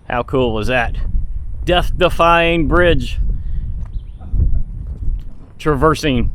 How cool was that? Death-defying bridge traversing.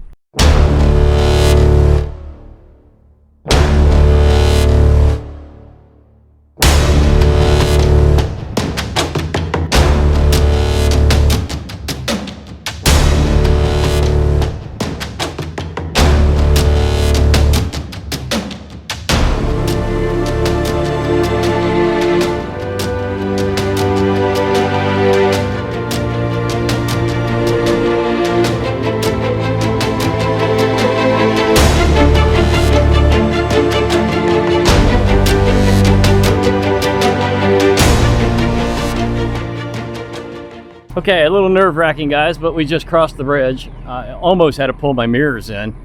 Okay, a little nerve-wracking, guys, but we just crossed the bridge. I almost had to pull my mirrors in,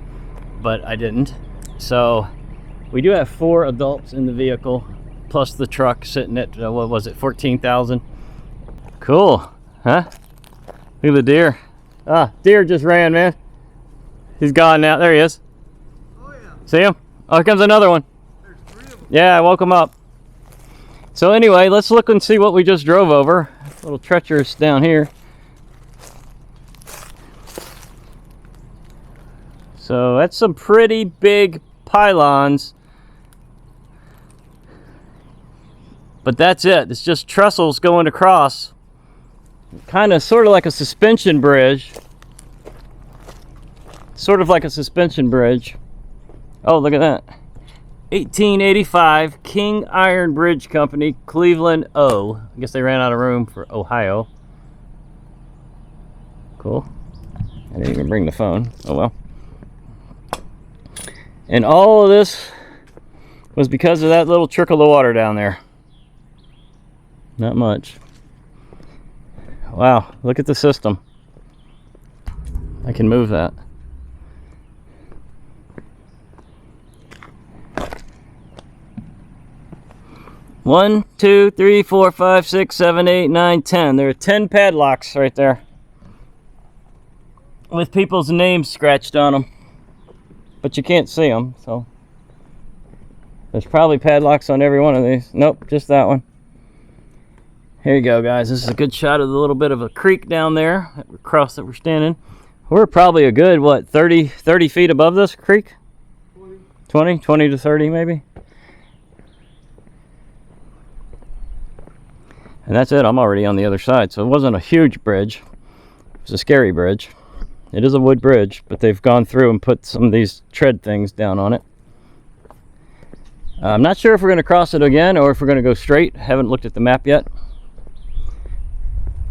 but I didn't. So we do have 4 adults in the vehicle, plus the truck sitting at, what was it, 14,000? Cool, huh? Look at the deer. Ah, deer just ran, man. He's gone now. There he is. Oh, yeah. See him? Oh, here comes another one. There's 3 of them. Yeah, I woke him up. So anyway, let's look and see what we just drove over. A little treacherous down here. So that's some pretty big pylons. But that's it. It's just trestles going across. Kind of sort of like a suspension bridge. Sort of like a suspension bridge. Oh, look at that. 1885 King Iron Bridge Company, Cleveland, O. I guess they ran out of room for Ohio. Cool. I didn't even bring the phone. Oh well. And all of this was because of that little trickle of water down there. Not much. Wow, look at the system. I can move that. One, 2, 3, 4, 5, 6, 7, 8, 9, 10. There are 10 padlocks right there with people's names scratched on them, but you can't see them, so there's probably padlocks on every one of these. Nope, just that one. Here you go, guys. This is a good shot of the little bit of a creek down there across that we're standing. We're probably a good, what, 30 feet above this creek? 20 to 30 maybe. And that's it. I'm already on the other side. So it wasn't a huge bridge. It was a scary bridge. It is a wood bridge, but they've gone through and put some of these tread things down on it. I'm not sure if we're going to cross it again or if we're going to go straight. Haven't looked at the map yet.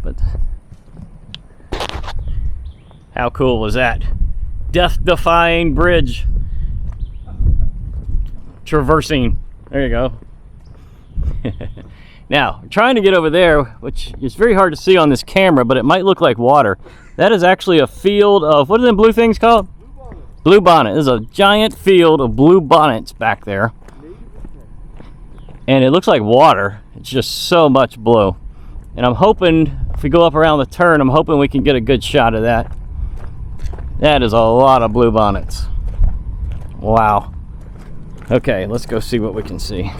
But how cool was that? Death-defying bridge traversing. There you go. Now, I'm trying to get over there, which is very hard to see on this camera, but it might look like water. That is actually a field of, what are them blue things called? Blue bonnet. There's a giant field of blue bonnets back there. And it looks like water. It's just so much blue. And I'm hoping, if we go up around the turn, I'm hoping we can get a good shot of that. That is a lot of blue bonnets. Wow. Okay, let's go see what we can see.